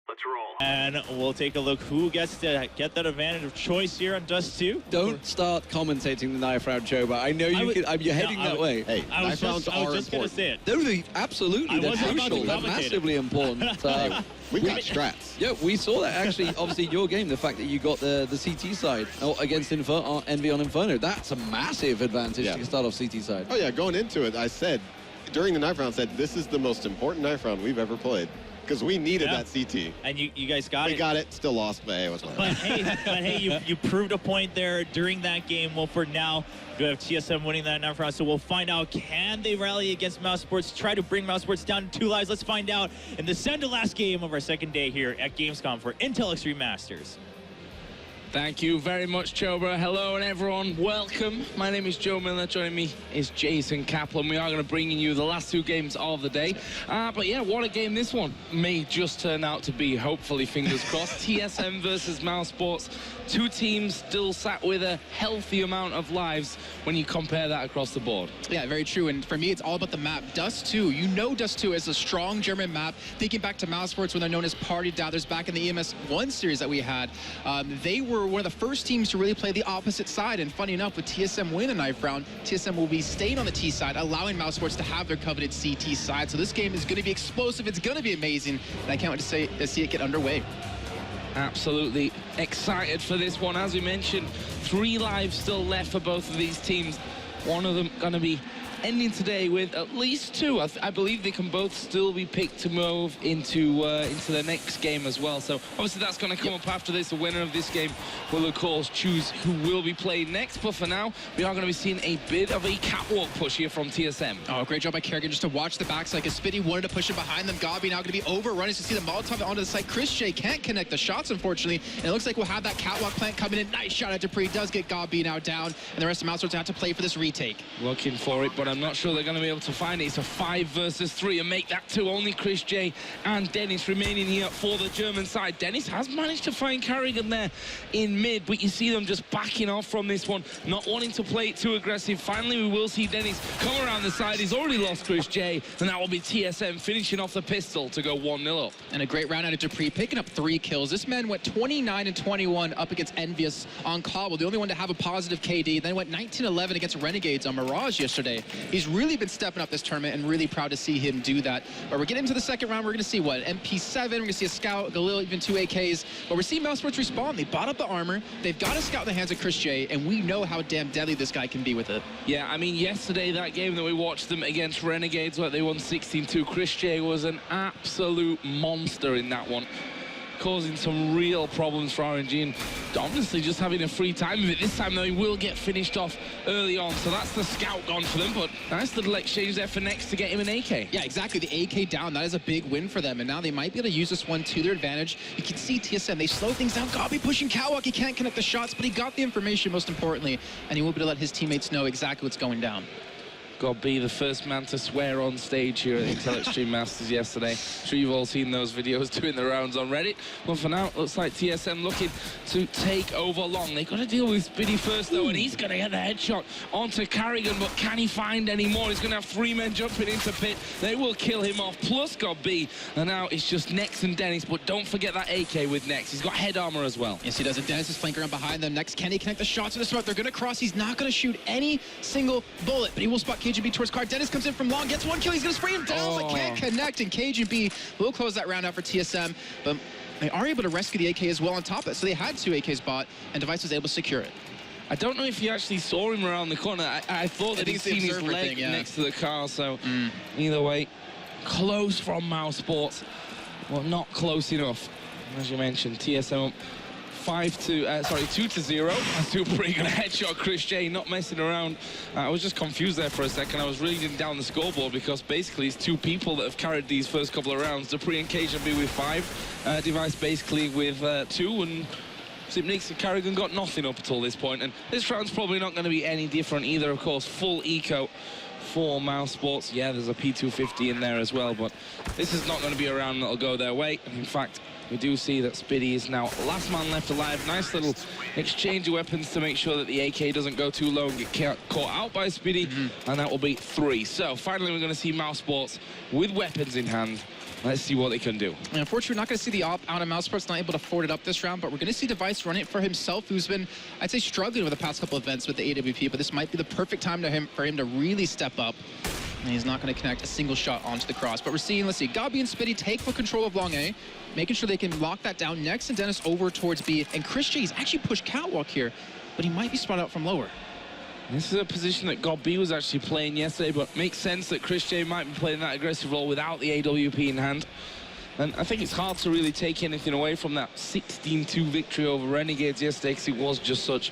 Let's roll. And we'll take a look who gets to get that advantage of choice here on DustII. Don't start commentating the knife round, Joe, but I know you're heading that way. Hey, knife rounds are important. I was just going to say it. No, absolutely, they're crucial. They're massively important. We got strats. Yeah, we saw that actually, obviously, in your game, the fact that you got the CT side against Envy on Inferno. That's a massive advantage to start off CT side. Oh, yeah, going into it, I said, during the knife round, this is the most important knife round we've ever played. Because we needed that CT. And you guys got it. We got it, still lost, but hey, it was fine. But hey, you proved a point there during that game. Well, for now, you have TSM winning that knife round, so we'll find out, can they rally against MouseSports, try to bring MouseSports down to 2 lives? Let's find out in the second to last game of our second day here at Gamescom for Intel Extreme Masters. Thank you very much, Chobra. Hello, and everyone. Welcome. My name is Joe Miller. Joining me is Jason Kaplan. We are going to bring you the last 2 games of the day. But yeah, what a game this one may just turn out to be, hopefully, fingers crossed. TSM versus MouseSports. 2 teams still sat with a healthy amount of lives when you compare that across the board. Yeah, very true. And for me, it's all about the map. DustII, you know DustII is a strong German map. Thinking back to MouseSports when they're known as Party Doubters back in the EMS 1 series that we had, they were one of the first teams to really play the opposite side. And funny enough, with TSM winning the knife round, TSM will be staying on the T side, allowing MouseSports to have their coveted CT side. So this game is going to be explosive. It's going to be amazing. And I can't wait to see it get underway. Absolutely excited for this one. As we mentioned, 3 lives still left for both of these teams. One of them going to be ending today with at least 2. I believe they can both still be picked to move into the next game as well. So obviously that's going to come up after this. The winner of this game will of course choose who will be played next. But for now, we are going to be seeing a bit of a catwalk push here from TSM. Oh, great job by Kerrigan just to watch the backside. Because Spitty wanted to push it behind them. Gabi now going to be overrun. As you see the Molotov onto the site. Chris J can't connect the shots, unfortunately. And it looks like we'll have that catwalk plant coming in. Nice shot at Dupree. Does get Gabi now down. And the rest of MouseSports have to play for this retake. Looking for it, but I'm not sure they're going to be able to find it. It's a 5 versus 3 and make that 2. Only Chris J and Dennis remaining here for the German side. Dennis has managed to find Kerrigan there in mid, but you see them just backing off from this one, not wanting to play it too aggressive. Finally, we will see Dennis come around the side. He's already lost Chris J, and that will be TSM finishing off the pistol to go 1-0 up. And a great round out of Dupree, picking up 3 kills. This man went 29 and 21 up against Envious on Cobble, the only one to have a positive KD. Then went 19-11 against Renegades on Mirage yesterday. He's really been stepping up this tournament, and really proud to see him do that. But we're getting into the second round. We're going to see what? MP7, we're going to see a Scout, Galil, even 2 AKs. But we're seeing MouseSports respond. They bought up the armor. They've got a Scout in the hands of Chris J, and we know how damn deadly this guy can be with it. Yeah, I mean, yesterday, that game that we watched them against Renegades, where they won 16-2, Chris J was an absolute monster in that one, causing some real problems for RNG, and obviously just having a free time of it. This time, though, he will get finished off early on, so that's the Scout gone for them, but nice little exchange there for Next to get him an AK. Yeah, exactly. The AK down, that is a big win for them, and now they might be able to use this one to their advantage. You can see TSM, they slow things down. Gabi pushing Catwalk, he can't connect the shots, but he got the information, most importantly, and he will be able to let his teammates know exactly what's going down. God, be the first man to swear on stage here at Intel Extreme Masters yesterday. I'm sure you've all seen those videos doing the rounds on Reddit. Well, for now, it looks like TSM looking to take over long. They've got to deal with Spitty first, though, and he's going to get the headshot onto Kerrigan, but can he find any more? He's going to have 3 men jumping into pit. They will kill him off, plus God B. And now it's just Nex and Dennis, but don't forget that AK with Nex. He's got head armor as well. Yes, he does. And Dennis is flanking around behind them. Next, can he connect the shots to the smoke? They're going to cross. He's not going to shoot any single bullet, but he will spot KGB towards car. Dennis comes in from long, gets 1 kill. He's going to spray him down, but can't connect. And KGB will close that round out for TSM. But they are able to rescue the AK as well on top of it. So they had 2 AKs bought, and Device was able to secure it. I don't know if you actually saw him around the corner. I thought that he'd seen his leg next to the car, so either way, close from MouseSports. Well, not close enough. As you mentioned, TSM up 2-0. As Dupree gonna headshot Chris J, not messing around. I was just confused there for a second. I was reading down the scoreboard because basically it's 2 people that have carried these first couple of rounds. Dupree and KGB with 5, Device basically with 2, and Zipnix and Kerrigan got nothing up until this point. And this round's probably not going to be any different either. Of course, full eco for MouseSports. Yeah, there's a P250 in there as well, but this is not going to be a round that'll go their way. And in fact, we do see that Spitty is now last man left alive. Nice little exchange of weapons to make sure that the AK doesn't go too low and get caught out by Spitty, and that will be 3. So finally, we're going to see MouseSports with weapons in hand Let's see what they can do. And unfortunately, we're not going to see the op out of MouseSports, not able to forward it up this round, but we're going to see Device run it for himself, who's been, I'd say, struggling over the past couple events with the AWP, but this might be the perfect time for him to really step up. And he's not going to connect a single shot onto the cross. But we're seeing, let's see, Gabi and Spitty take full control of long A, making sure they can lock that down next, and Dennis over towards B. And Chris J's actually pushed Catwalk here, but he might be spun out from lower. This is a position that God B was actually playing yesterday, but makes sense that Chris J might be playing that aggressive role without the AWP in hand. And I think it's hard to really take anything away from that 16-2 victory over Renegades yesterday, because it was just such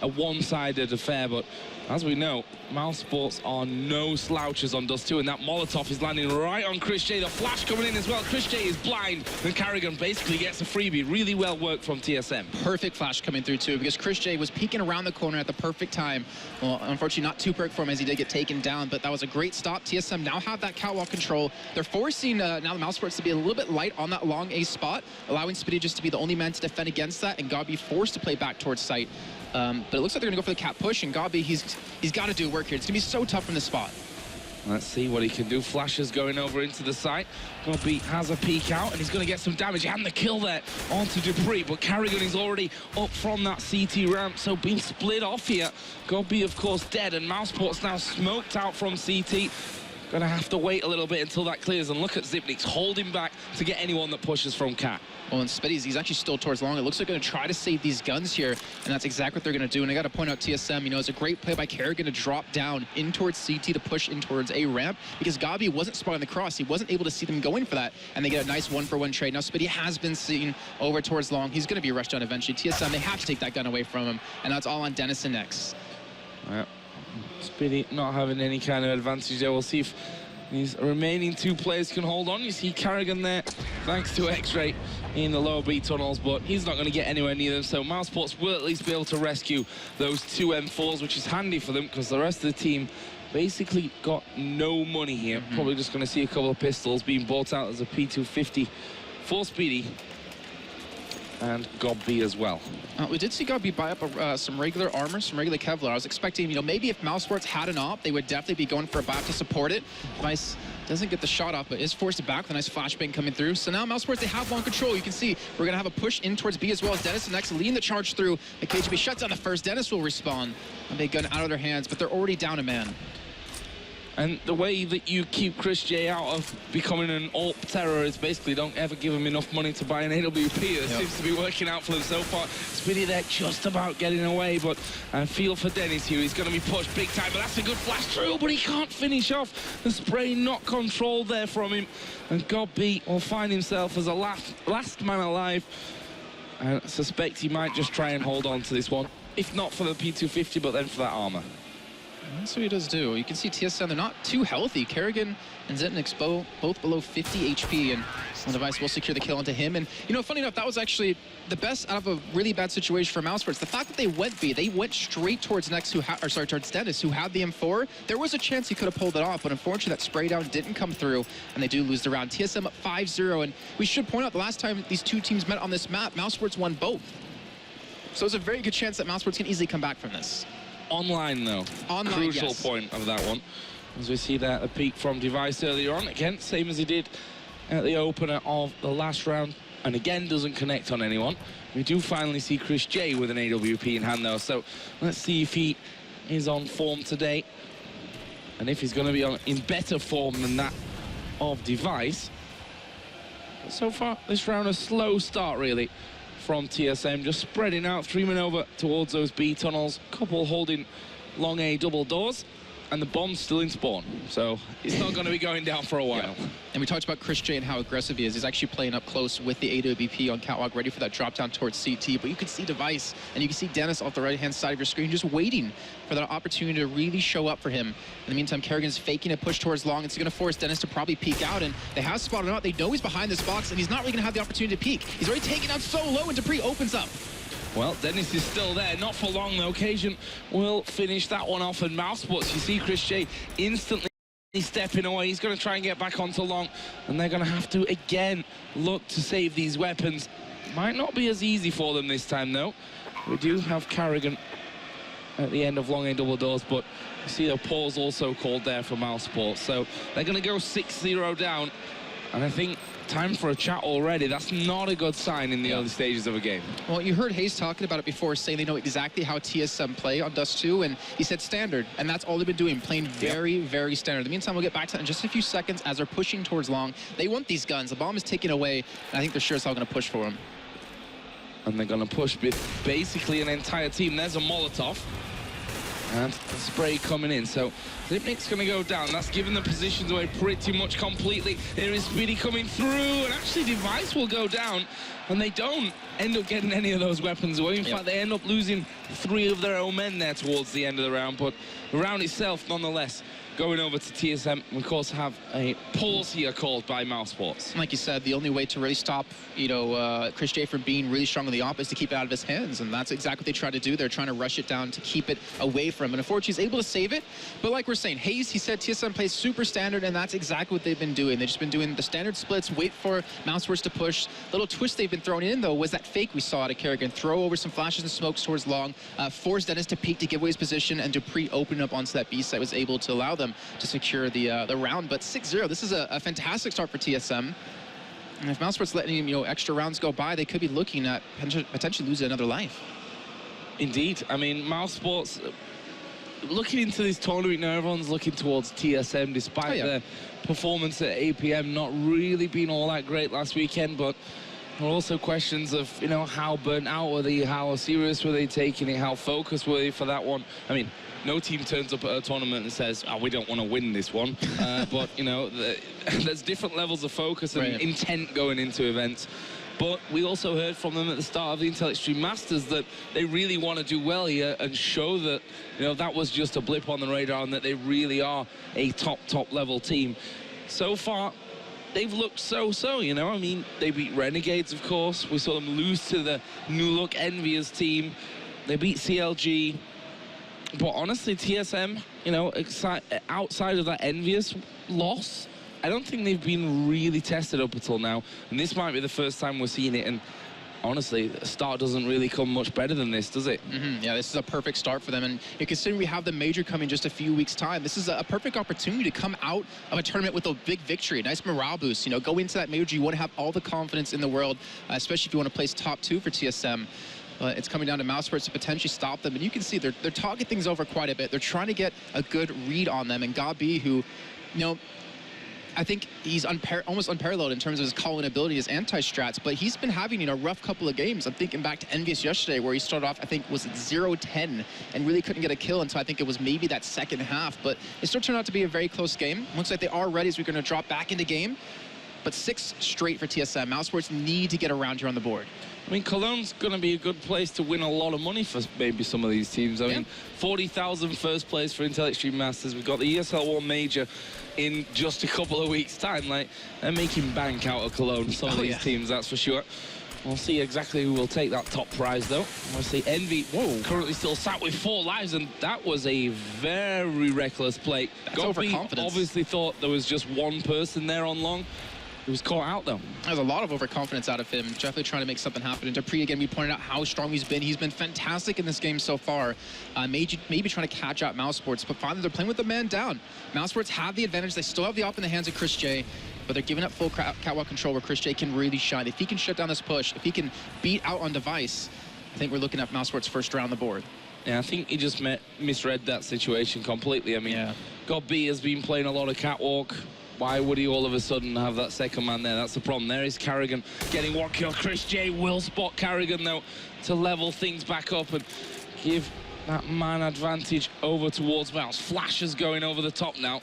a one-sided affair. But as we know, MouseSports are no slouches on DustII, and that Molotov is landing right on Chris J. The flash coming in as well. Chris J is blind, and Carrigan basically gets a freebie. Really well worked from TSM. Perfect flash coming through, too, because Chris J was peeking around the corner at the perfect time. Well, unfortunately, not too perfect for him as he did get taken down, but that was a great stop. TSM now have that catwalk control. They're forcing now the MouseSports to be a little bit light on that long A spot, allowing Spitty just to be the only man to defend against that, and Gabi forced to play back towards site. But it looks like they're going to go for the cat push, and Gabi, he's got to do work here. It's going to be so tough from this spot. Let's see what he can do. Flashes going over into the site. Gabi has a peek out, and he's going to get some damage and the kill there onto Dupree. But Carrigan is already up from that CT ramp, so being split off here. Gabi, of course, dead, and MouseSports now smoked out from CT. Gonna have to wait a little bit until that clears, and look at Zipnik's holding back to get anyone that pushes from Cat. Well, and Spitty's, he's actually still towards long. It looks like they're going to try to save these guns here, and that's exactly what they're going to do. And I got to point out TSM, you know, it's a great play by Carrigan to drop down in towards CT to push in towards A ramp, because Gabi wasn't spotting the cross. He wasn't able to see them going for that, and they get a nice one-for-one trade. Now Spitty has been seen over towards long. He's going to be rushed down eventually. TSM, they have to take that gun away from him, and that's all on Dennison next. Well, Spitty not having any kind of advantage there. We'll see if these remaining two players can hold on. You see Carrigan there, thanks to X-Ray in the lower B tunnels, but he's not going to get anywhere near them, so MouseSports will at least be able to rescue those two M4s, which is handy for them, because the rest of the team basically got no money here. Probably just going to see a couple of pistols being bought out as a P250 for Speedy and Gabi as well. We did see Gabi buy up some regular armor, some regular Kevlar. I was expecting, you know, maybe if MouseSports had an op, they would definitely be going for a buy to support it. Device doesn't get the shot up, but is forced back with a nice flashbang coming through. So now MouseSports, they have long control. You can see we're going to have a push in towards B as well as Dennis next, leading the charge through. The KGB shuts down the first. Dennis will respawn. And they gun out of their hands, but they're already down a man. And the way that you keep Chris J out of becoming an AWP terror is basically don't ever give him enough money to buy an AWP. That seems to be working out for them so far. Spitty there just about getting away, but I feel for Dennis here. He's going to be pushed big time, but that's a good flash through, but he can't finish off. The spray not controlled there from him. And Gabi will find himself as a last man alive. I suspect he might just try and hold on to this one, if not for the P250, but then for that armor. That's what he does do. You can see TSM, they're not too healthy. Kerrigan and Zetnik's both below 50 HP, and the Device will secure the kill onto him. And, you know, funny enough, that was actually the best out of a really bad situation for MouseSports. The fact that they went B, they went straight towards towards Dennis, who had the M4. There was a chance he could have pulled it off, but unfortunately that spray down didn't come through, and they do lose the round. TSM up 5-0, and we should point out the last time these two teams met on this map, MouseSports won both. So it's a very good chance that MouseSports can easily come back from this. Online, though. Online, crucial yes. point of that one. As we see that a peak from Device earlier on. Again, same as he did at the opener of the last round. And again, doesn't connect on anyone. We do finally see Chris J with an AWP in hand, though. So let's see if he is on form today. And if he's going to be in better form than that of Device. But so far, this round, a slow start, really, from TSM, just spreading out, 3 men over towards those B tunnels, couple holding long A double doors, and the bomb's still in spawn, so it's not going to be going down for a while. Yeah. And we talked about Chris J and how aggressive he is. He's actually playing up close with the AWP on catwalk, ready for that drop down towards CT, but you can see Device, and you can see Dennis off the right-hand side of your screen, just waiting for that opportunity to really show up for him. In the meantime, Kerrigan's faking a push towards long. It's going to force Dennis to probably peek out, and they have spotted him out. They know he's behind this box, and he's not really going to have the opportunity to peek. He's already taken out so low, and Dupree opens up. Well, Dennis is still there, not for long though. Occasion will finish that one off, and MouseSports, you see Chris J instantly stepping away. He's going to try and get back onto long, and they're going to have to again look to save these weapons. Might not be as easy for them this time though. We do have Carrigan at the end of long A double doors, but you see the pause also called there for MouseSports. So they're going to go 6-0 down, And I think time for a chat already. That's not a good sign in the early stages of a game. Well, you heard Hayes talking about it before, saying they know exactly how TSM play on DustII, and he said standard, and that's all they've been doing, playing very, very standard. In the meantime, we'll get back to that in just a few seconds as they're pushing towards long. They want these guns. The bomb is taken away, and I think they're sure as hell going to push for them. And they're going to push with basically an entire team. There's a Molotov. And the spray coming in. So Zipnik's going to go down. That's given the positions away pretty much completely. There is Speedy coming through. And actually, Device will go down. And they don't end up getting any of those weapons away. In fact, they end up losing 3 of their own men there towards the end of the round. But the round itself, nonetheless, going over to TSM, we of course have a pause here called by MouseSports. Like you said, the only way to really stop, you know, Chris J from being really strong on the op is to keep it out of his hands, and that's exactly what they try to do. They're trying to rush it down to keep it away from him, and unfortunately he's able to save it. But like we're saying, Hayes, he said TSM plays super standard, and that's exactly what they've been doing. They've just been doing the standard splits, wait for MouseSports to push. Little twist they've been throwing in, though, was that fake we saw out of Kerrigan. Throw over some flashes and smokes towards long, force Dennis to peek to give away his position, and Dupree open up onto that B site was able to allow them to secure the round. But 6-0, this is a fantastic start for TSM. And if MouseSports letting, you know, extra rounds go by, they could be looking at potentially losing another life. Indeed. I mean, MouseSports, looking into this tournament now, everyone's looking towards TSM, despite their performance at APM not really being all that great last weekend. But there are also questions of, you know, how burnt out were they, how serious were they taking it, how focused were they for that one. I mean, no team turns up at a tournament and says, oh, we don't want to win this one. But, you know, there's different levels of focus and intent going into events. But we also heard from them at the start of the Intel Extreme Masters that they really want to do well here and show that, you know, that was just a blip on the radar and that they really are a top level team. So far, they've looked so-so, you know. I mean, they beat Renegades, of course. We saw them lose to the New Look Envious team. They beat CLG. But honestly, TSM, you know, outside of that Envious loss, I don't think they've been really tested up until now. And this might be the first time we're seeing it. And honestly, the start doesn't really come much better than this, does it? Yeah, this is a perfect start for them. And considering we have the major coming just a few weeks' time, this is a perfect opportunity to come out of a tournament with a big victory, a nice morale boost. You know, go into that major, you want to have all the confidence in the world, especially if you want to place top 2 for TSM. But it's coming down to MouseSports to potentially stop them. And you can see they're talking things over quite a bit. They're trying to get a good read on them. And Gabi, who, you know, I think he's almost unparalleled in terms of his calling ability, his anti-strats, but he's been having, you know, a rough couple of games. I'm thinking back to Envious yesterday, where he started off, I think, was 0-10, and really couldn't get a kill until I think it was maybe that second half. But it still turned out to be a very close game. Looks like they are ready as we're going to drop back into game. But 6 straight for TSM. MouseSports need to get around here on the board. I mean, Cologne's going to be a good place to win a lot of money for maybe some of these teams. I mean, 40,000 first place for Intel Extreme Masters. We've got the ESL 1 major in just a couple of weeks' time. Like, they're making bank out of Cologne, some of these teams, that's for sure. We'll see exactly who will take that top prize, though. We'll see Envy currently still sat with 4 lives, and that was a very reckless play. That's overconfidence. Obviously thought there was just one person there on long. He was caught out, though. There's a lot of overconfidence out of him. Definitely trying to make something happen. And Dupree, again, we pointed out how strong he's been. He's been fantastic in this game so far. Maybe trying to catch out MouseSports, but finally they're playing with the man down. MouseSports have the advantage. They still have the op in the hands of Chris J, but they're giving up full catwalk control where Chris J can really shine. If he can shut down this push, if he can beat out on Device, I think we're looking at MouseSports' first round on the board. Yeah, I think he just misread that situation completely. I mean, God B has been playing a lot of catwalk. Why would he all of a sudden have that second man there? That's the problem. There is Carrigan getting 1 kill. Chris J will spot Carrigan, though, to level things back up and give that man advantage over towards Mouse. Flashes going over the top now.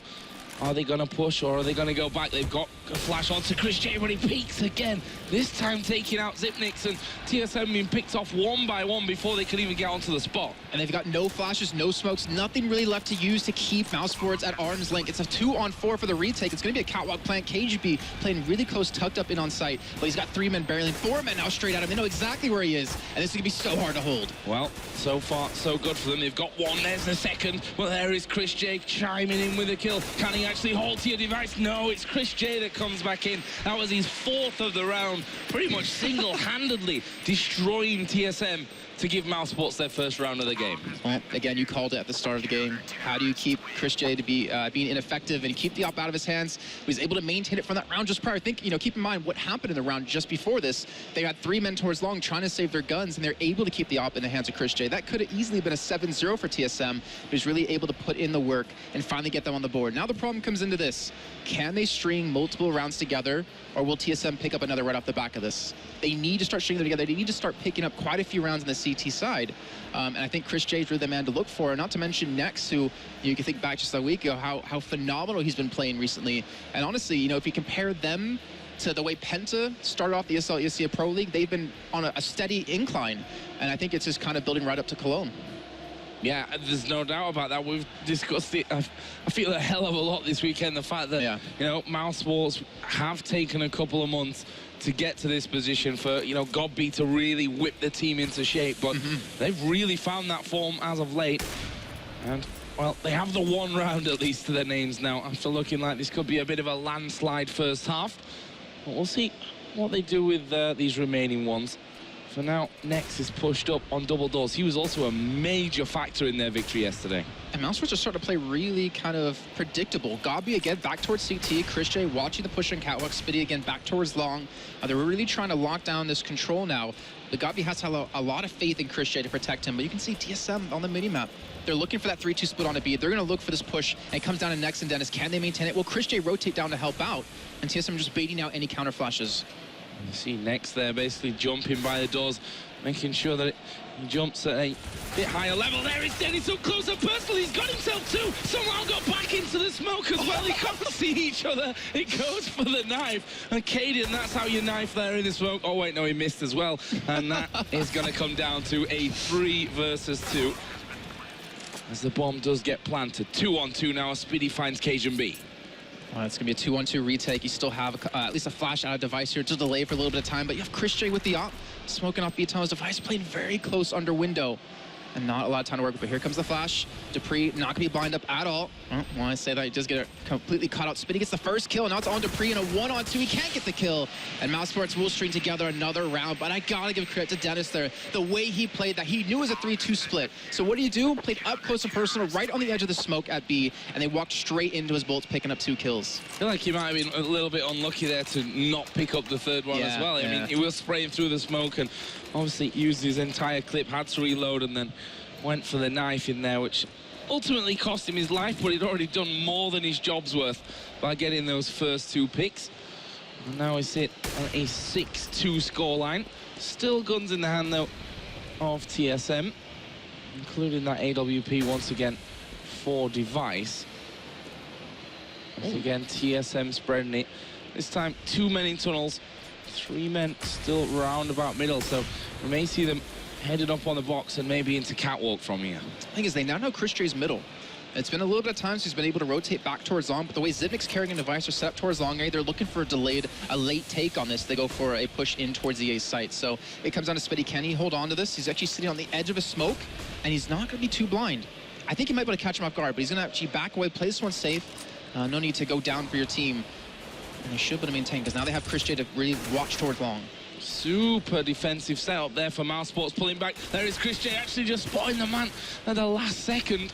Are they going to push or are they going to go back? They've got a flash onto Chris J, but he peeks again. This time taking out Zipniks, and TSM being picked off 1 by 1 before they could even get onto the spot. And they've got no flashes, no smokes, nothing really left to use to keep MouseSports at arm's length. It's a 2-on-4 for the retake. It's going to be a catwalk plant. KGB playing really close, tucked up in on site, but he's got 3 men barreling, 4 men now straight at him. They know exactly where he is, and this is going to be so hard to hold. Well, so far, so good for them. They've got 1, there's the second. Well, there is Chris J chiming in with a kill. Can he actually hold to your Device? No, it's Chris J that comes back in. That was his 4th of the round, pretty much single-handedly destroying TSM to give MouseSports their first round of the game. Well, again, you called it at the start of the game. How do you keep Chris J to be being ineffective and keep the op out of his hands? He was able to maintain it from that round just prior. Think, keep in mind what happened in the round just before this. They had 3 men towards long trying to save their guns, and they're able to keep the op in the hands of Chris J. That could have easily been a 7-0 for TSM, but he's really able to put in the work and finally get them on the board. Now the problem comes into this. Can they string multiple rounds together, or will TSM pick up another right off the back of this? They need to start stringing them together. They need to start picking up quite a few rounds on the CT side. And I think Chris J is really the man to look for, not to mention Nex, who you can think back just a week ago how phenomenal he's been playing recently. And honestly, if you compare them to the way Penta started off the ESL Pro League, they've been on a steady incline. And I think it's just kind of building right up to Cologne. Yeah, there's no doubt about that. We've discussed it, I feel, a hell of a lot this weekend. The fact that, MouseSports have taken a couple of months to get to this position for, Godby to really whip the team into shape. But they've really found that form as of late. And, well, they have the 1 round at least to their names now, after looking like this could be a bit of a landslide first half. But we'll see what they do with these remaining ones. For now, Nex is pushed up on double doors. He was also a major factor in their victory yesterday. And MouseSports are starting to play really kind of predictable. Godby again back towards CT. Chris J watching the push on Catwalk. Spitty again back towards long. They're really trying to lock down this control now. But Godby has to have a lot of faith in Chris J to protect him. But you can see TSM on the mini-map. They're looking for that 3-2 split on a B. They're going to look for this push, and it comes down to Nex and Dennis. Can they maintain it? Will Chris J rotate down to help out? And TSM just baiting out any counter flashes. You see Nex there basically jumping by the doors, making sure that he jumps at a bit higher level. There is Dennis up close and personal. He's got himself too. Somehow got back into the smoke as well. They can't see each other. It goes for the knife. And Caden, that's how you knife there in the smoke. Oh, wait, no, he missed as well. And that is going to come down to a 3 versus 2. As the bomb does get planted. 2-on-2 now. Speedy finds Cajun B. It's going to be a 2-1-2 retake. You still have at least a flash out of device here to delay for a little bit of time, but you have Chris J with the op, smoking off B-Tone's device, playing very close under window. And not a lot of time to work with, but here comes the flash. Dupree not going to be blind up at all. Oh, when I say that, he does get it completely caught out. Spitty gets the first kill, and now it's on Dupree in a 1-on-2. He can't get the kill. And MouseSports will string together another round, but I got to give credit to Dennis there. The way he played that, he knew it was a 3-2 split. So what do? Played up close and personal, right on the edge of the smoke at B, and they walked straight into his bolts, picking up 2 kills. I feel like he might have been a little bit unlucky there to not pick up the 3rd one as well. I mean, he was spraying through the smoke and obviously used his entire clip, had to reload, and then went for the knife in there, which ultimately cost him his life, but he'd already done more than his job's worth by getting those first 2 picks. And now we sit on a 6-2 scoreline. Still guns in the hand, though, of TSM, including that AWP once again for device. Once again, TSM spreading it. This time, 2 men in tunnels, 3 men still round about middle, so we may see them headed up on the box and maybe into Catwalk from here. The thing is, they now know Chris J's middle. It's been a little bit of time since he's been able to rotate back towards long, but the way Zivnik's carrying a device are set up towards long A, they're looking for a late take on this. They go for a push in towards the A site. So it comes down to Spitty. Can he hold on to this? He's actually sitting on the edge of a smoke, and he's not going to be too blind. I think he might be able to catch him off guard, but he's going to actually back away, play this one safe. No need to go down for your team. And they should be able to maintain, because now they have Chris J to really watch towards long. Super defensive setup there for MouseSports, pulling back. There is Chris J actually just spotting the man at the last second.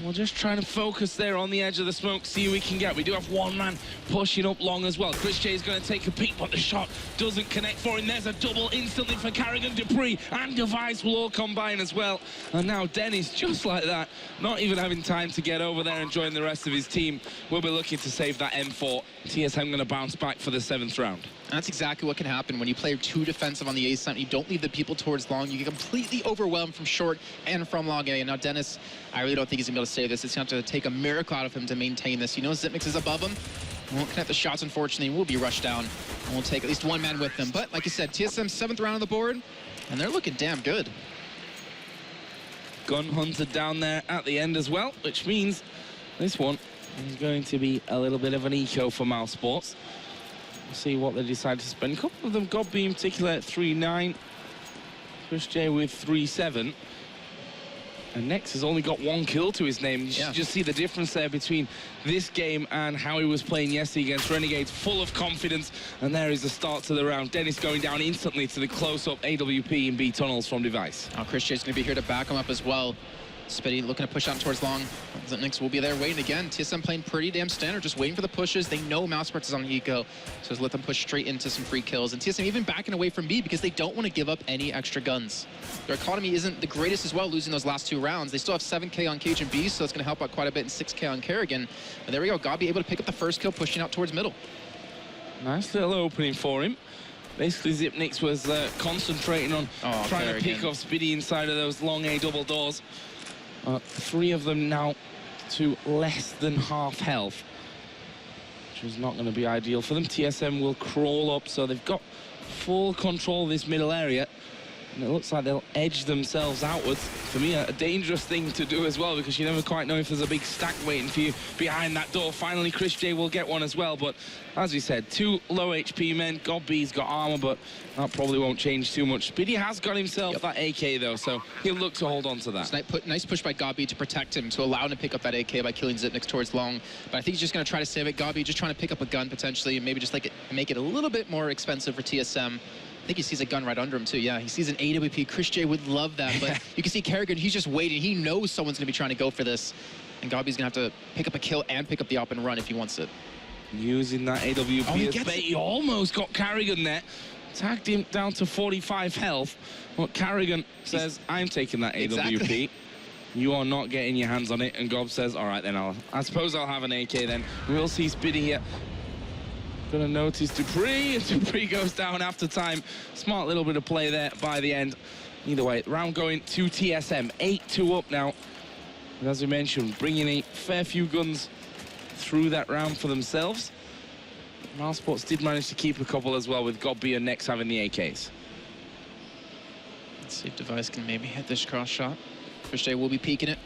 We're just trying to focus there on the edge of the smoke, see who we can get. We do have 1 man pushing up long as well. Chris J is going to take a peek, but the shot doesn't connect for him. There's a double instantly for Carrigan. Dupree and Device will all combine as well. And now Dennis, just like that, not even having time to get over there and join the rest of his team, will be looking to save that M4. TSM going to bounce back for the 7th round. And that's exactly what can happen when you play 2 defensive on the A side. You don't leave the people towards long. You get completely overwhelmed from short and from long A. And now Dennis, I really don't think he's going to be able to save this. It's going to have to take a miracle out of him to maintain this. You know, Zipmix is above him. Won't connect the shots, unfortunately. Will be rushed down. And we'll take at least 1 man with them. But like you said, TSM 7th round on the board, and they're looking damn good. Gun hunted down there at the end as well, which means this one is going to be a little bit of an eco for MouseSports. We'll see what they decide to spend. A couple of them, Godby in particular at 3-9. Chris J with 3-7. And Nex has only got 1 kill to his name. You should just see the difference there between this game and how he was playing yesterday against Renegades, full of confidence. And there is the start to the round. Dennis going down instantly to the close-up AWP in B tunnels from Device. Oh, Chris J's going to be here to back him up as well. Spitty looking to push out towards long. Nex will be there waiting again. TSM playing pretty damn standard, just waiting for the pushes. They know MouseSports is on eco, so just let them push straight into some free kills. And TSM even backing away from B because they don't want to give up any extra guns. Their economy isn't the greatest as well, losing those last 2 rounds. They still have 7K on Cage and B, so it's going to help out quite a bit, and 6K on Kerrigan. But there we go, Gabi able to pick up the first kill, pushing out towards middle. Nice little opening for him. Basically, Zipnix was concentrating on trying to pick off Spiddy inside of those long A double doors. 3 of them now to less than half health, which is not going to be ideal for them. TSM will crawl up, so they've got full control of this middle area. And it looks like they'll edge themselves outwards. For me, a dangerous thing to do as well, because you never quite know if there's a big stack waiting for you behind that door. Finally, Chris J will get one as well. But as we said, 2 low HP men. God B's got armor, but that probably won't change too much. Spiddy has got himself that AK, though, so he'll look to hold on to that. Nice push by Gabi to protect him, to allow him to pick up that AK by killing Zipnix towards long. But I think he's just going to try to save it. Gabi just trying to pick up a gun, potentially, and maybe just make it a little bit more expensive for TSM. I think he sees a gun right under him, too. Yeah, he sees an AWP. Chris J would love that, but you can see Kerrigan, he's just waiting. He knows someone's going to be trying to go for this, and Gabi's going to have to pick up a kill and pick up the op and run if he wants it. Using that AWP as bait. He almost got Kerrigan there. Tagged him down to 45 health. But Kerrigan says, I'm taking that AWP. Exactly. You are not getting your hands on it. And Gob says, all right, then I suppose I'll have an AK then. We'll see Spiddy here. Gonna notice Dupree, and Dupree goes down after time. Smart little bit of play there by the end. Either way, round going to TSM. 8-2 up now. And as we mentioned, bringing a fair few guns through that round for themselves. MouseSports did manage to keep a couple as well, with Godby and Nex having the AKs. Let's see if Device can maybe hit this cross shot. Chris J will be peeking it.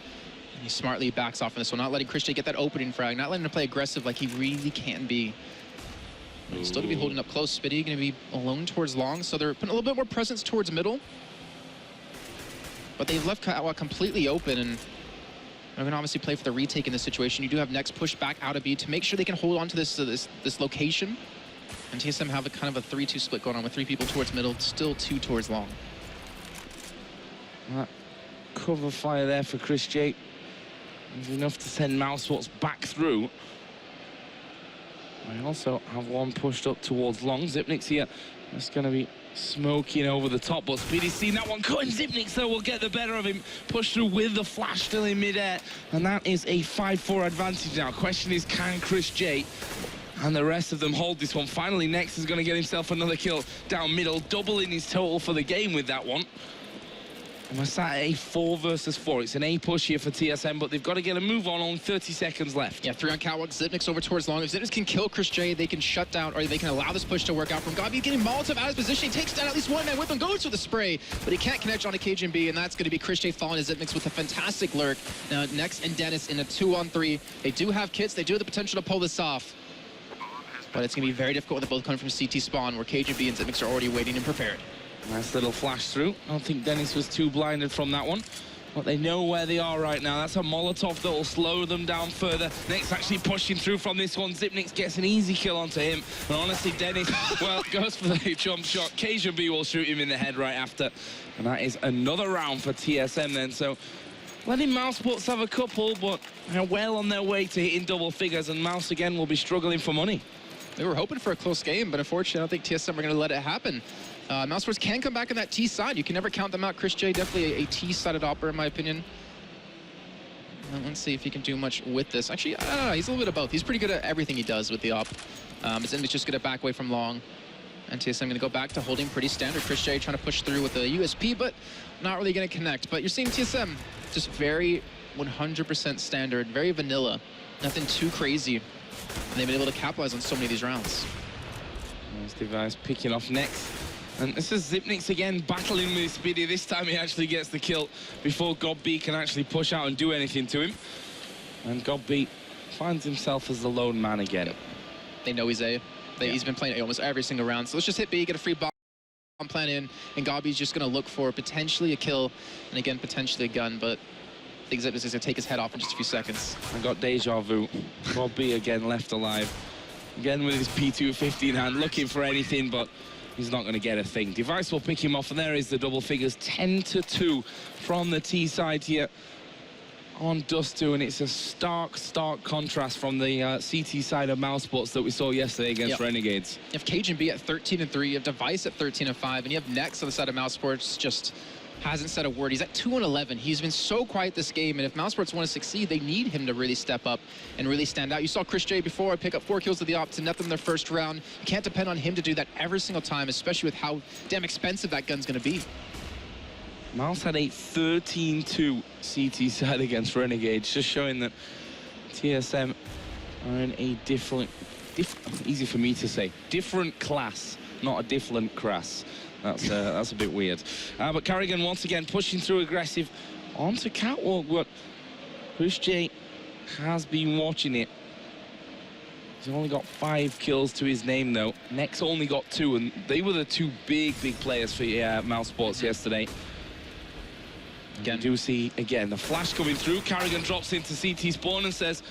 And he smartly backs off on this one, not letting Chris J get that opening frag, not letting him play aggressive like he really can be. He's still going to be holding up close. Spiddy going to be alone towards long, so they're putting a little bit more presence towards middle. But they've left Katwa completely open, and they're going to obviously play for the retake in this situation. You do have Nex pushed back out of B to make sure they can hold on to this location. And TSM have a kind of a 3-2 split going on with 3 people towards middle, still 2 towards long. That cover fire there for Chris J is enough to send MouseSports back through. I also have one pushed up towards long. Zipnix here. That's going to be smoking over the top, but Speedy's seen that one cutting. Zipnix, though, will get the better of him. Push through with the flash still in midair. And that is a 5-4 advantage now. Question is, can Chris J and the rest of them hold this one? Finally, Nex is going to get himself another kill down middle, doubling his total for the game with that one. And we're sat at a 4 versus 4. It's an A push here for TSM, but they've got to get a move on. Only 30 seconds left. Yeah, 3 on Catwalk. Zipnix over towards long. If Zipnix can kill Chris J, they can shut down, or they can allow this push to work out from Gabi. Getting Molotov out of his position. He takes down at least one man with him, goes for the spray, but he can't connect on a Cajun B, and that's going to be Chris J falling to Zipnix with a fantastic lurk. Now, Nex and Dennis in a 2-on-3. They do have kits. They do have the potential to pull this off. But it's going to be very difficult with both coming from CT spawn, where Cajun B and Zipnix are already waiting and prepared. Nice little flash through. I don't think Dennis was too blinded from that one. But they know where they are right now. That's a Molotov that will slow them down further. Nex actually pushing through from this one. Zipnix gets an easy kill onto him. And honestly, Dennis, well, goes for the jump shot. Cajun B will shoot him in the head right after. And that is another round for TSM then. So letting MouseSports have a couple, but they're well on their way to hitting double figures. And Mouse again will be struggling for money. They were hoping for a close game, but unfortunately, I don't think TSM are going to let it happen. MouseSports can come back on that T side. You can never count them out. Chris J, definitely a T-sided opera, in my opinion. Let's see if he can do much with this. Actually, I don't know. He's a little bit of both. He's pretty good at everything he does with the op. His enemy's just going to back away from long. And TSM going to go back to holding pretty standard. Chris J trying to push through with a USP, but not really going to connect. But you're seeing TSM just very 100% standard, very vanilla. Nothing too crazy. And they've been able to capitalize on so many of these rounds. Nice Device picking off next. And this is Zipnix again battling with Speedy. This time he actually gets the kill before Godby can actually push out and do anything to him. And Godby finds himself as the lone man again. They know he's A. He's been playing A almost every single round. So let's just hit B, get a free bomb plan in, and Godby's just going to look for potentially a kill, and again, potentially a gun. But thinks that this is going to take his head off in just a few seconds. I got deja vu. Bobby again left alive. Again with his P250 in hand, looking for anything, but he's not going to get a thing. Device will pick him off, and there is the double figures. 10-2 from the T side here on DustII, and it's a stark contrast from the CT side of MouseSports that we saw yesterday against Renegades. You have cajunB at 13-3, you have Device at 13-5, and you have Nex on the side of MouseSports just hasn't said a word. He's at 2-11. He's been so quiet this game, and if MouseSports want to succeed, they need him to really step up and really stand out. You saw Chris J before pick up 4 kills to the op to net them in their first round. You can't depend on him to do that every single time, especially with how damn expensive that gun's going to be. Mouse had a 13-2 CT side against Renegades, just showing that TSM are in a different, easy for me to say, different class, not a different crass. That's a bit weird. But Carrigan once again pushing through aggressive onto Catwalk, but Chris J has been watching it. He's only got 5 kills to his name though. Nex only got 2, and they were the 2 big players for MouseSports yesterday. Again, we do see, again, the flash coming through. Carrigan drops into CT spawn and says,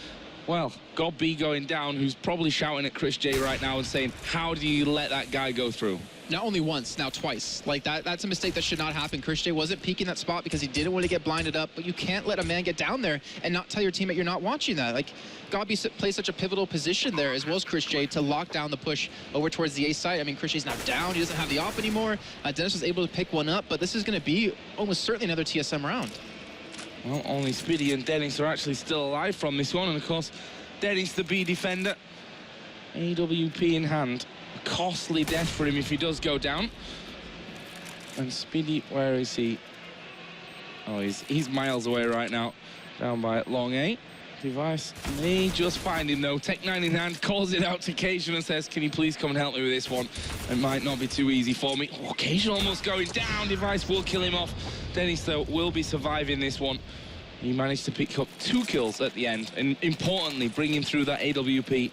well, God B going down, who's probably shouting at Chris J right now and saying, how do you let that guy go through? Not only once, now twice. Like, that's a mistake that should not happen. Chris J wasn't peeking that spot because he didn't want to get blinded up, but you can't let a man get down there and not tell your teammate you're not watching that. Like, Gabi plays such a pivotal position there, as well as Chris J, to lock down the push over towards the A side. I mean, Chris J's now down. He doesn't have the op anymore. Dennis was able to pick one up, but this is going to be almost certainly another TSM round. Well, only Spiddy and Dennis are actually still alive from this one, and of course, Dennis, the B defender, AWP in hand. A costly death for him if he does go down. And Spiddy, where is he? Oh, he's miles away right now, down by long A. Device may just find him though. Tech 9 in hand, calls it out to Cajun and says, can you please come and help me with this one? It might not be too easy for me. Oh, Cajun almost going down. Device will kill him off. Dennis, though, will be surviving this one. He managed to pick up 2 kills at the end, and importantly, bringing through that AWP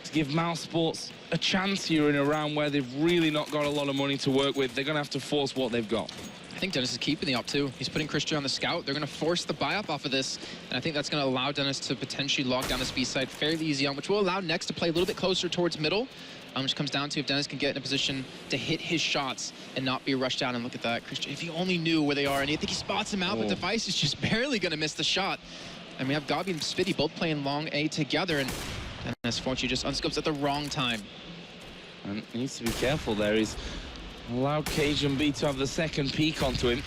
to give MouseSports a chance here in a round where they've really not got a lot of money to work with. They're going to have to force what they've got. I think Dennis is keeping the op too. He's putting Chris J on the scout. They're going to force the buy up off of this, and I think that's going to allow Dennis to potentially lock down this B side fairly easy on, which will allow Nex to play a little bit closer towards middle. Which comes down to if Dennis can get in a position to hit his shots and not be rushed down. And look at that, Chris J, if he only knew where they are, and I think he spots him out, but Device is just barely going to miss the shot. And we have Gabi and Spiddy both playing long A together, and Dennis fortunately just unscopes at the wrong time. And he needs to be careful there. He's allowed cajunB to have the second peek onto him.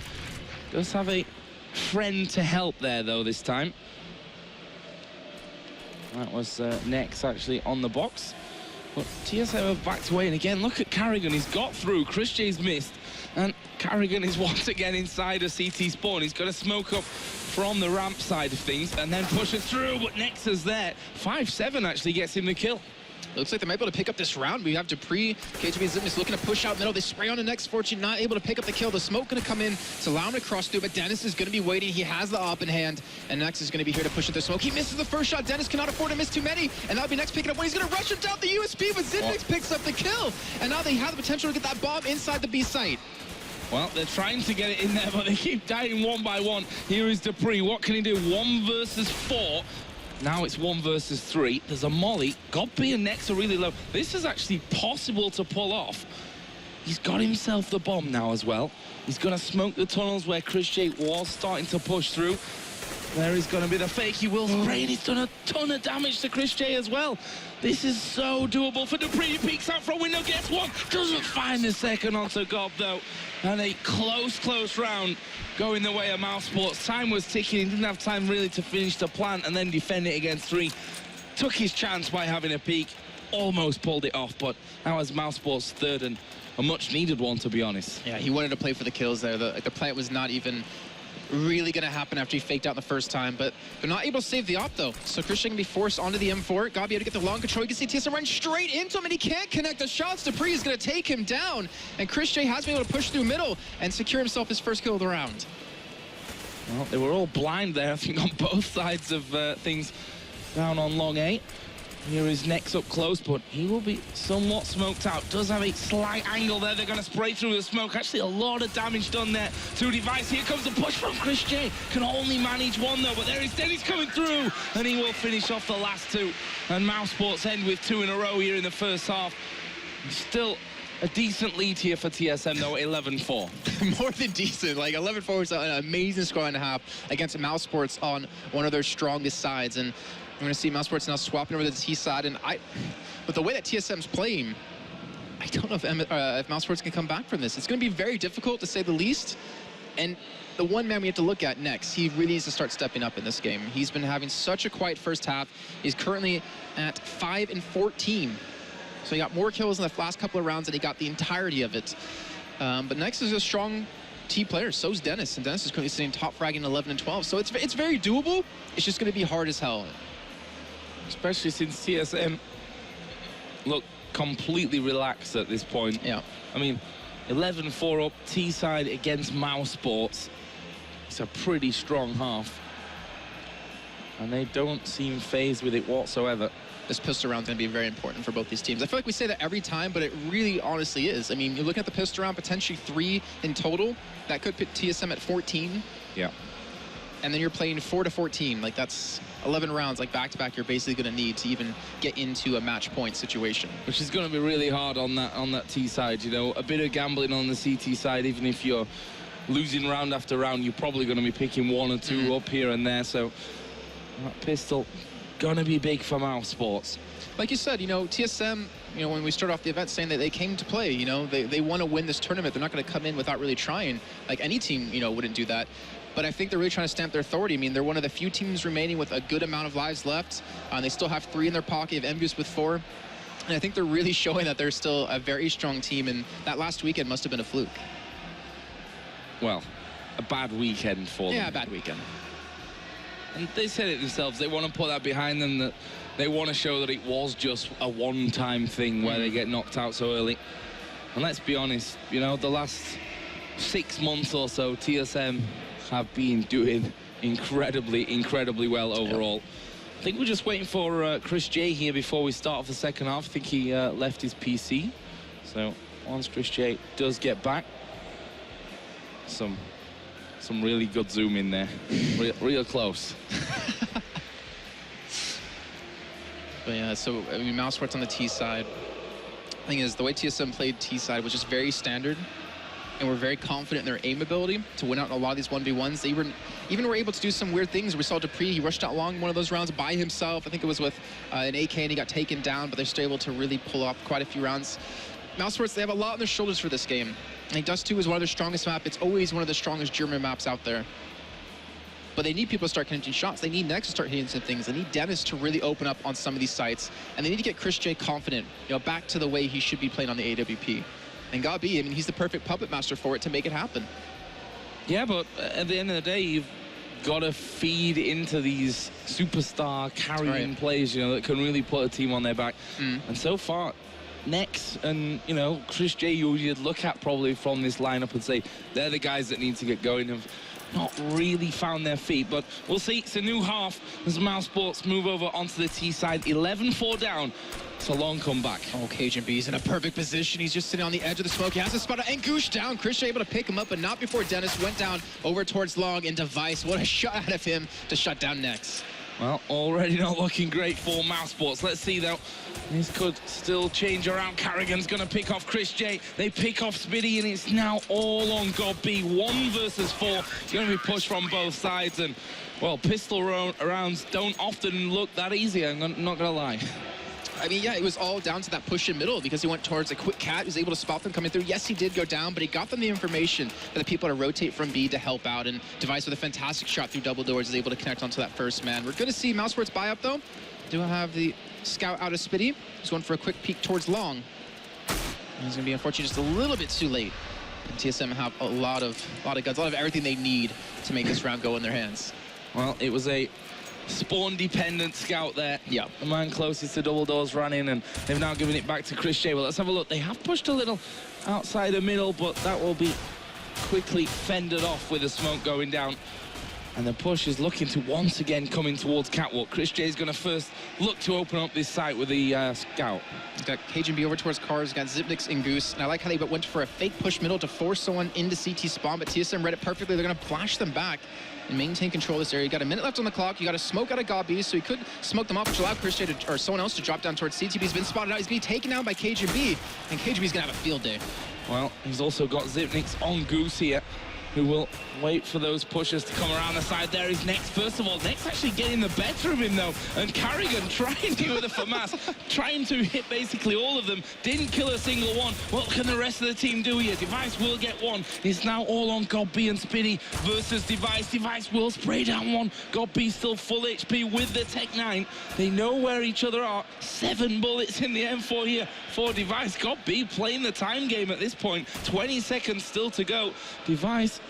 Does have a friend to help there, though, this time. That was Nex actually on the box. But TSM have backed away, and again, look at Carrigan. He's got through. Chris J's missed, and Carrigan is once again inside a CT spawn. He's got to smoke up from the ramp side of things and then push it through, but Nex is there. 5-7 actually gets him the kill. Looks like they might be able to pick up this round. We have Dupree, KGB and Zipnis looking to push out middle. They spray on the Nex. Fortune not able to pick up the kill. The smoke going to come in to allow him to cross through, but Dennis is going to be waiting. He has the op in hand, and Nex is going to be here to push at the smoke. He misses the first shot. Dennis cannot afford to miss too many, and that'll be Nex picking up one. He's going to rush him down the USP, but Zipnis picks up the kill, and now they have the potential to get that bomb inside the B site. Well, they're trying to get it in there, but they keep dying one by one. Here is Dupree. What can he do? 1 versus 4. Now it's 1 versus 3. There's a molly. Godby and Nex are really low. This is actually possible to pull off. He's got himself the bomb now as well. He's going to smoke the tunnels where Chris J was starting to push through. There is going to be the fake. He will spray, and he's done a ton of damage to Chris J as well. This is so doable for Dupree. He peeks out from window, gets one. Doesn't find the second onto Gob, though. And a close round going the way of MouseSports. Time was ticking. He didn't have time really to finish the plant and then defend it against 3. Took his chance by having a peek. Almost pulled it off, but that was MouseSports' third and a much-needed one, to be honest. Yeah, he wanted to play for the kills there. The plant was not even really going to happen after he faked out the first time, but they're not able to save the op, though. So Christian can be forced onto the M4. Gabi able to get the long control. You can see TSM run straight into him, and he can't connect the shots. Dupree is going to take him down, and Chris J has been able to push through middle and secure himself his first kill of the round. Well, they were all blind there, I think, on both sides of things down on long A. Here is next up close, but he will be somewhat smoked out. Does have a slight angle there. They're going to spray through the smoke. Actually, a lot of damage done there to Device. Here comes the push from Chris J. Can only manage one, though, but there is Dennis coming through, and he will finish off the last two. And MouseSports end with 2 in a row here in the first half. Still a decent lead here for TSM, though, 11-4. More than decent. Like, 11-4 is an amazing score and a half against MouseSports on one of their strongest sides. And we're going to see MouseSports now swapping over to the T side. And with the way that TSM's playing, I don't know if MouseSports can come back from this. It's going to be very difficult, to say the least. And the one man we have to look at next, he really needs to start stepping up in this game. He's been having such a quiet first half. He's currently at 5-14. So he got more kills in the last couple of rounds than he got the entirety of it. But next is a strong T player. So is Dennis. And Dennis is currently sitting top fragging 11-12. So it's very doable. It's just going to be hard as hell. Especially since TSM look completely relaxed at this point. Yeah. I mean, 11-4 up, T-side against MouseSports. It's a pretty strong half. And they don't seem phased with it whatsoever. This pistol round is going to be very important for both these teams. I feel like we say that every time, but it really honestly is. I mean, you look at the pistol round, potentially 3 in total. That could put TSM at 14. Yeah. And then you're playing 4-14. Like, that's 11 rounds, like back-to-back, you're basically going to need to even get into a match point situation. Which is going to be really hard on that T side, you know. A bit of gambling on the CT side, even if you're losing round after round, you're probably going to be picking 1 or 2 up here and there. So that pistol going to be big for MouseSports. Like you said, you know, TSM, you know, when we started off the event saying that they came to play, you know, they want to win this tournament. They're not going to come in without really trying. Like any team, you know, wouldn't do that. But I think they're really trying to stamp their authority. I mean, they're one of the few teams remaining with a good amount of lives left. They still have 3 in their pocket, of Envious with 4. And I think they're really showing that they're still a very strong team. And that last weekend must have been a fluke. Well, a bad weekend for them. Yeah, a bad weekend. And they said it themselves. They want to put that behind them, that they want to show that it was just a one-time thing where they get knocked out so early. And let's be honest, you know, the last 6 months or so, TSM have been doing incredibly well overall. Yep. I think we're just waiting for Chris J here before we start off the second half. I think he left his PC. So once Chris J does get back, some really good zoom in there, real close. But yeah, so I mean, MouseSports on the T side. The thing is, the way TSM played T side was just very standard. And we're very confident in their aim ability to win out in a lot of these 1v1s. They even were able to do some weird things. We saw Dupree, he rushed out long one of those rounds by himself. I think it was with an AK, and he got taken down, but they're still able to really pull off quite a few rounds. MouseSports, they have a lot on their shoulders for this game. I think DustII is one of their strongest maps. It's always one of the strongest German maps out there. But they need people to start connecting shots. They need Nex to start hitting some things. They need Dennis to really open up on some of these sites. And they need to get Chris J confident, you know, back to the way he should be playing on the AWP. And Gabi, I mean, he's the perfect puppet master for it to make it happen. Yeah, but at the end of the day, you've got to feed into these superstar carrying players, you know, that can really put a team on their back. And so far, Nex and, you know, Chris J, you'd look at probably from this lineup and say, they're the guys that need to get going, have not really found their feet. But we'll see. It's a new half as MouseSports move over onto the T side. 11-4 down. It's a long comeback. Oh, Cajun B's in a perfect position. He's just sitting on the edge of the smoke. He has a spot and Goosh down. Chris able to pick him up, but not before Dennis went down over towards Long and Device. What a shot out of him to shut down Nex. Well, already not looking great for MouseSports. Let's see, though. This could still change around. Carrigan's going to pick off Chris J. They pick off Spiddy, and it's now all on God B. 1 versus 4. It's going to be pushed from both sides. And, well, pistol rounds don't often look that easy. I'm not going to lie. I mean, yeah, it was all down to that push in middle because he went towards a quick cat. He was able to spot them coming through. Yes, he did go down, but he got them the information for the people to rotate from B to help out. And Device with a fantastic shot through double doors is able to connect onto that first man. We're going to see MouseSports buy up, though. Do have the scout out of Spiddy. He's going for a quick peek towards Long. And he's going to be, unfortunately, just a little bit too late. And TSM have a lot of guns, a lot of everything they need to make this round go in their hands. Well, it was a spawn-dependent scout there. Yeah. The man closest to double doors ran in, and they've now given it back to Chris J. Well, let's have a look. They have pushed a little outside the middle, but that will be quickly fended off with the smoke going down. And the push is looking to once again come in towards Catwalk. Chris J is going to first look to open up this site with the scout. He's got Cajun B over towards Cars, got Zipnix and Goose. And I like how they went for a fake push middle to force someone into CT spawn, but TSM read it perfectly. They're going to flash them back and maintain control of this area. You got a minute left on the clock. You got to smoke out of God B, so he could smoke them off, which allowed Chris J to, or someone else to drop down towards CT. He's been spotted out. He's going to be taken down by Cajun B, and Cajun B's going to have a field day. Well, he's also got Zipnix on Goose here, who will wait for those pushers to come around the side. There is Next. First of all, Next actually getting the better of him, though. And Carrigan trying to with a FAMAS, trying to hit basically all of them. Didn't kill a single one. What can the rest of the team do here? Device will get one. It's now all on God B and Spinny versus Device. Device will spray down one. God B still full HP with the Tech 9. They know where each other are. 7 bullets in the M4 here for Device. God B playing the time game at this point. 20 seconds still to go. Device,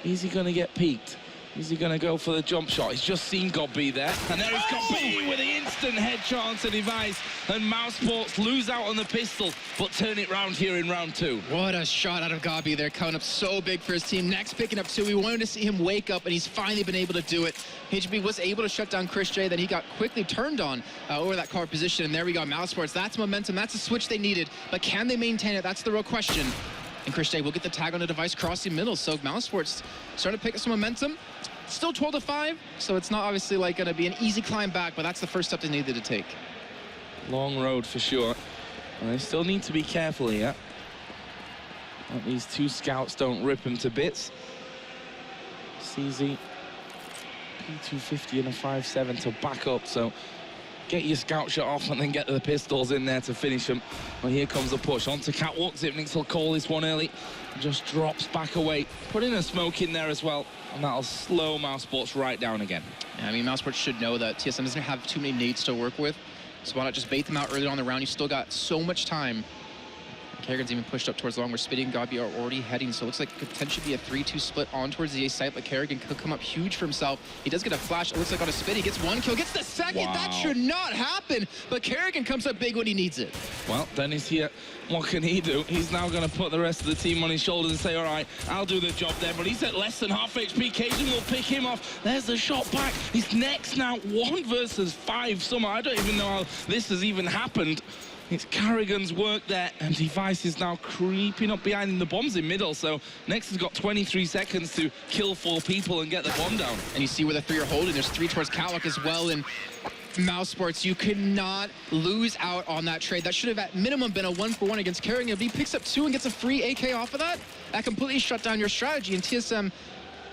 is he going to get peaked? Is he going to go for the jump shot? He's just seen God B there. And there is God B with the instant headshot onto Device. And MouseSports lose out on the pistol, but turn it round here in round 2. What a shot out of God B there, coming up so big for his team. Next picking up 2. We wanted to see him wake up, and he's finally been able to do it. HB was able to shut down Chris J, then he got quickly turned on over that car position. And there we go, MouseSports. That's momentum. That's a switch they needed. But can they maintain it? That's the real question. And Chris J will get the tag on the Device crossing middle. So MouseSports starting to pick up some momentum. Still 12-5, so it's not obviously like going to be an easy climb back, but that's the first step they needed to take. Long road for sure. And they still need to be careful here. That these 2 scouts don't rip them to bits. CZ, P250 and a 5.7 to back up, so get your scout shot off and then get the pistols in there to finish them. Well, here comes the push onto Catwalk. Zipnix will call this one early. Just drops back away. Put in a smoke in there as well, and that'll slow MouseSports right down again. Yeah, I mean, MouseSports should know that TSM doesn't have too many nades to work with. So why not just bait them out early on the round? You still got so much time. Kerrigan's even pushed up towards long, where Spitty and Gabi are already heading, so it looks like it could potentially be a 3-2 split on towards the A site, but Kerrigan could come up huge for himself. He does get a flash, it looks like on a Spitty, gets 1 kill, gets the second. Wow. That should not happen, but Kerrigan comes up big when he needs it. Well, Dennis here, what can he do? He's now going to put the rest of the team on his shoulders and say, all right, I'll do the job there, but he's at less than half HP. Cajun will pick him off. There's the shot back. He's next now, 1 versus 5 somehow. I don't even know how this has even happened. It's Carrigan's work there, and Device is now creeping up behind him. The bomb's in middle, so Next has got 23 seconds to kill 4 people and get the bomb down. And you see where the 3 are holding. There's 3 towards Catwalk as well, and MouseSports, you could not lose out on that trade. That should have at minimum been a 1-for-1 against Kerrigan. If he picks up 2 and gets a free AK off of that, that completely shut down your strategy. And TSM,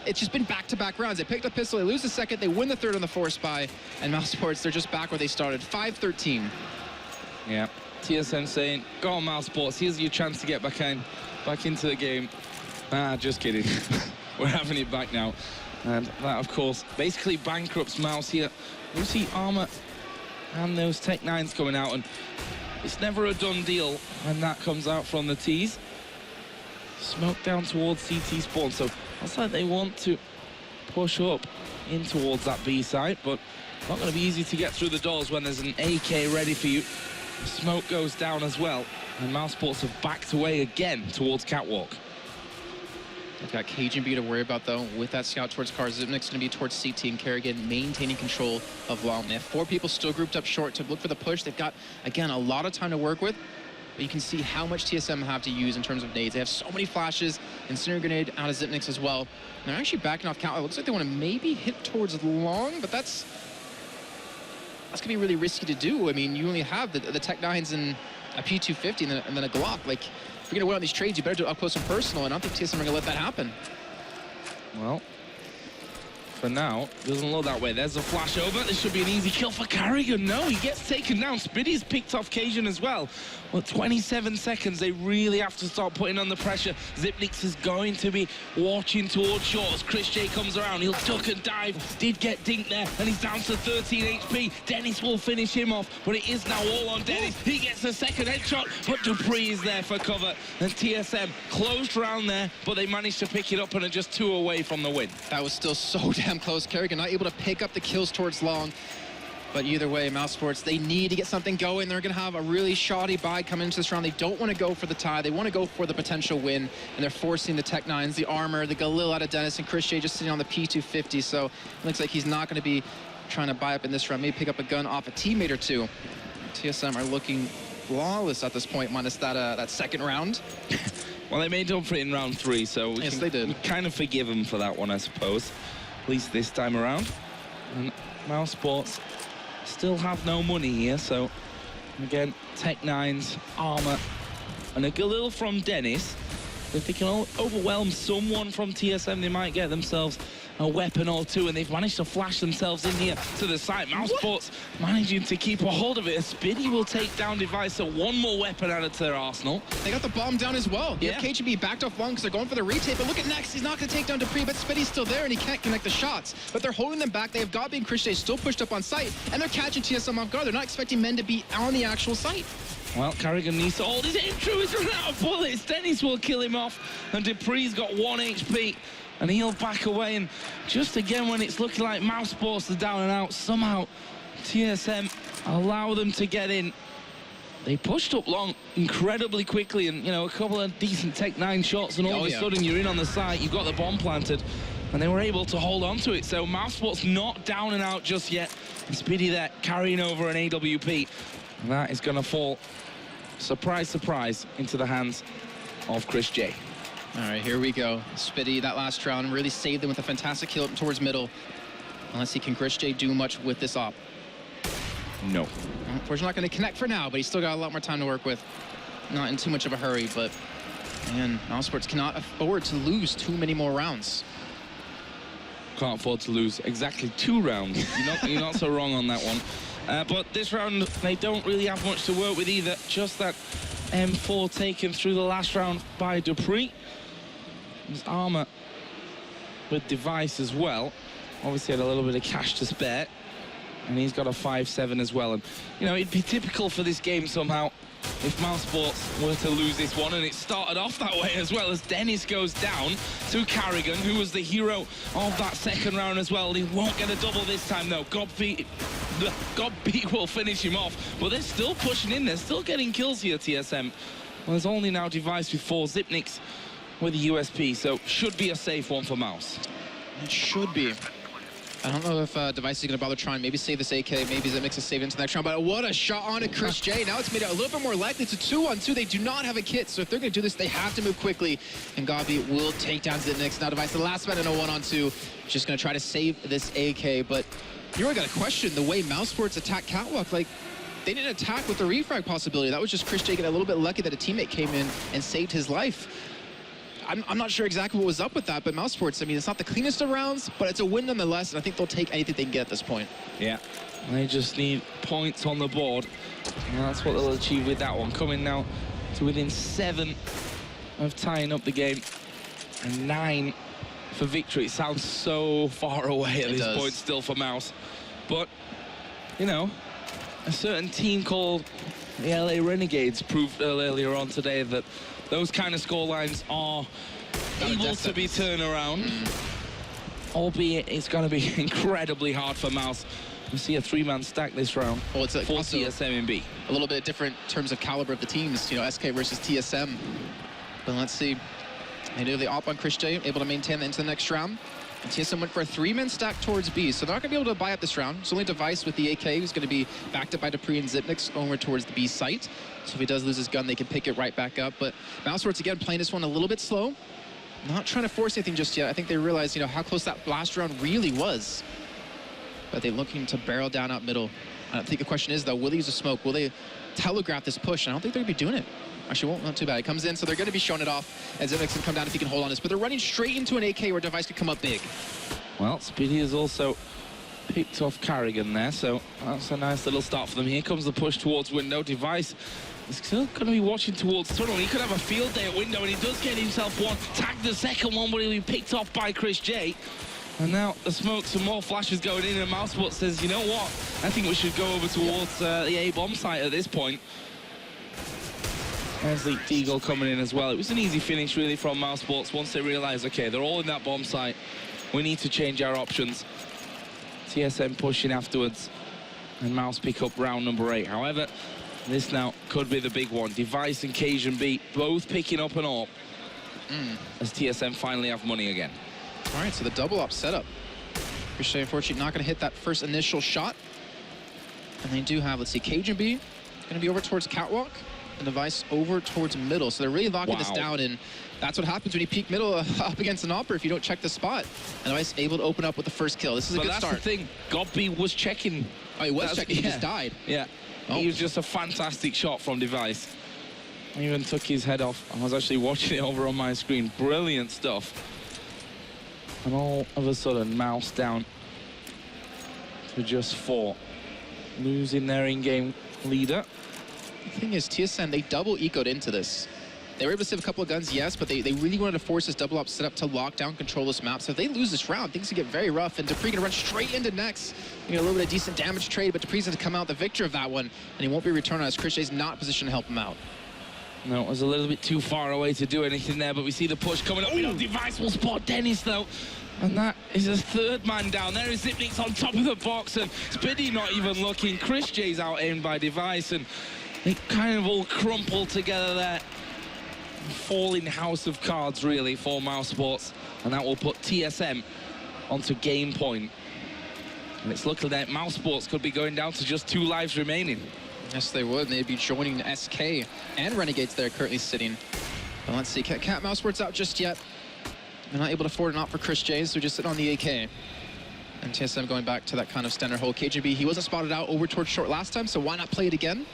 it's just been back-to-back rounds. They picked up pistol, they lose the second, they win the third on the force buy, and MouseSports, they're just back where they started, 5-13. Yeah, TSM saying, go on MouseSports, here's your chance to get back into the game. Ah, just kidding. We're having it back now. And that, of course, basically bankrupts Mouse here. We see armor and those Tech 9s coming out, and it's never a done deal when that comes out from the T's. Smoke down towards CT spawn, so looks like they want to push up in towards that B site, but not going to be easy to get through the doors when there's an AK ready for you. The smoke goes down as well, and MouseSports have backed away again towards Catwalk. They've got Cajun B to worry about, though, with that scout towards cars. Zipnix going to be towards CT, and Kerrigan maintaining control of long. They have 4 people still grouped up short to look for the push. They've got, again, a lot of time to work with, but you can see how much TSM have to use in terms of nades. They have so many flashes, incendiary grenade out of Zipnix as well. And they're actually backing off count. It looks like they want to maybe hit towards long, but that's going to be really risky to do. I mean, you only have the Tech 9s and a P250 and then a Glock. Like, if you're going to win on these trades, you better do it up close and personal, and I don't think TSM are going to let that happen. Well, for now, doesn't look that way. There's a flash over. This should be an easy kill for Carrigan. No, he gets taken down. Spiddy's picked off Cajun as well. Well, 27 seconds. They really have to start putting on the pressure. Zipnix is going to be watching towards shorts. Chris J comes around. He'll duck and dive. Did get dinked there, and he's down to 13 HP. Dennis will finish him off, but it is now all on Dennis. He gets a second headshot, but Dupree is there for cover. And TSM closed around there, but they managed to pick it up and are just 2 away from the win. That was still so damn close. Kerrigan not able to pick up the kills towards long. But either way, MouseSports, they need to get something going. They're going to have a really shoddy bye coming into this round. They don't want to go for the tie. They want to go for the potential win, and they're forcing the Tech-9s, the Armor, the Galil out of Dennis, and Chris J just sitting on the P250. So it looks like he's not going to be trying to buy up in this round. Maybe pick up a gun off a teammate or two. TSM are looking flawless at this point, minus that second round. Well, they made up for it in round 3, so yes, they did. We kind of forgive them for that one, I suppose. At least this time around. And MouseSports still have no money here, so again, Tech-9s, Armor, and a Galil from Dennis. If they can overwhelm someone from TSM, they might get themselves a weapon or two, and they've managed to flash themselves in here to the side. MouseSports managing to keep a hold of it. Spiddy will take down Device, so one more weapon added to their arsenal. They got the bomb down as well. Yeah. KGB backed off long because they're going for the retake, but look at Next. He's not going to take down Dupree, but Spiddy's still there, and he can't connect the shots. But they're holding them back. They have Godby and Chris J still pushed up on site, and they're catching TSM off guard. They're not expecting men to be on the actual site. Well, Carrigan needs to hold his aim true. He's run out of bullets. Dennis will kill him off, and Dupree's got 1 HP. And he'll back away, and just again when it's looking like MouseSports are down and out, somehow TSM allow them to get in. They pushed up long incredibly quickly, and you know, a couple of decent Tech-9 shots, and all of a sudden you're in on the site, you've got the bomb planted, and they were able to hold on to it. So MouseSports not down and out just yet, and Spiddy there carrying over an AWP. And that is going to fall, surprise, surprise, into the hands of Chris J. All right, here we go. Spiddy, that last round, really saved them with a fantastic kill towards middle. Let's see, can Chris J do much with this op? No. Unfortunately, not going to connect for now, but he's still got a lot more time to work with. Not in too much of a hurry, but man, MouseSports cannot afford to lose too many more rounds. Can't afford to lose exactly 2 rounds. You're not so wrong on that one. But this round, they don't really have much to work with either. Just that M4 taken through the last round by Dupree. There's Armor with Device as well. Obviously had a little bit of cash to spare. And he's got a 5-7 as well. And, you know, it'd be typical for this game somehow if MouseSports were to lose this one, and it started off that way as well, as Dennis goes down to Carrigan, who was the hero of that second round as well. He won't get a double this time, though. Godby will finish him off, but they're still pushing in. They're still getting kills here, TSM. Well, there's only now Device with 4, Zipniks with a USP, so should be a safe one for Mouse. It should be. I don't know if Device is going to bother trying. Maybe save this AK. Maybe Zipniks is saved into the next round. But what a shot on to Chris J. Now it's made it a little bit more likely. It's a 2-on-2. They do not have a kit. So if they're going to do this, they have to move quickly. And Godby will take down Zipniks. Now Device, the last man in a 1-on-2, just going to try to save this AK. But you really got to question the way MouseSports attack Catwalk. Like, they didn't attack with the refrag possibility. That was just Chris J getting a little bit lucky that a teammate came in and saved his life. I'm not sure exactly what was up with that, but MouseSports, I mean, it's not the cleanest of rounds, but it's a win nonetheless, and I think they'll take anything they can get at this point. Yeah, they just need points on the board, and that's what they'll achieve with that one. Coming now to within 7 of tying up the game, and 9 for victory. It sounds so far away at this point still for Mouse. But, you know, a certain team called the LA Renegades proved earlier on today that those kind of scorelines are able to be turned around, albeit it's going to be incredibly hard for Mouse. We see a 3-man stack this round for TSM and B. A little bit different in terms of caliber of the teams, you know, SK versus TSM. But let's see. They do the op on Chris J, able to maintain that into the next round. And TSM went for a 3-man stack towards B, so they're not going to be able to buy up this round. It's only Device with the AK who's going to be backed up by Dupree and Zipniks over towards the B site. So if he does lose his gun, they can pick it right back up. But MouseSports, again, playing this one a little bit slow. Not trying to force anything just yet. I think they realized, you know, how close that last round really was. But they're looking to barrel down out middle. I think the question is, though, will they use a smoke? Will they telegraph this push? And I don't think they're going to be doing it. Actually, won't, not too bad. It comes in, so they're going to be showing it off. And Zipniks can come down if he can hold on this. But they're running straight into an AK where Device could come up big. Well, Spiddy has also picked off Carrigan there, so that's a nice little start for them. Here comes the push towards window. Device is still going to be watching towards tunnel. He could have a field day at window, and he does get himself one. Tagged the second one, but he'll be picked off by Chris J. And now the smoke, some more flashes going in, and MouseSports says, you know what? I think we should go over towards the A-bomb site at this point. There's the Deagle coming in as well. It was an easy finish, really, from MouseSports once they realized, okay, they're all in that bomb site. We need to change our options. TSM pushing afterwards. and Mouse pick up round number 8. However, this now could be the big one. Device and Cajun B both picking up an AWP as TSM finally have money again. All right, so the double op setup. Ricochet, unfortunately, not going to hit that first initial shot. And they do have, let's see, Cajun B going to be over towards Catwalk, and Device over towards middle. So they're really locking this down, and that's what happens when you peek middle up against an AWPer if you don't check the spot. And Device able to open up with the first kill. This is a good start. That's the thing. Godby was checking. Oh, he was checking. He just died. Yeah. Oh. He was just a fantastic shot from Device. He even took his head off. I was actually watching it over on my screen. Brilliant stuff. And all of a sudden, Mouse down to just 4. Losing their in-game leader. The thing is, TSM, they double ecoed into this. They were able to save a couple of guns, yes, but they really wanted to force this double op setup to lock down, control this map. So if they lose this round, things can get very rough. And dupreeh gonna run straight into Nex. You know, a little bit of decent damage trade, but dupreeh's gonna come out the victor of that one, and he won't be returned as Chris's not positioned to help him out. No, it was a little bit too far away to do anything there, but we see the push coming up. We know Device will spot Dennis, though. And that is a third man down. There is Zipnik's on top of the box, and Spiddy not even looking. Chris J's out-aimed by Device, and they kind of all crumple together there. Falling house of cards, really, for MouseSports. And that will put TSM onto game point. And it's looking that MouseSports could be going down to just 2 lives remaining. Yes, they would. They'd be joining SK and Renegades there currently sitting. But let's see, can't MouseSports out just yet. They're not able to afford an op for Chris J, so just sitting on the AK. And TSM going back to that kind of standard hold. KGB, he wasn't spotted out over towards short last time, so why not play it again?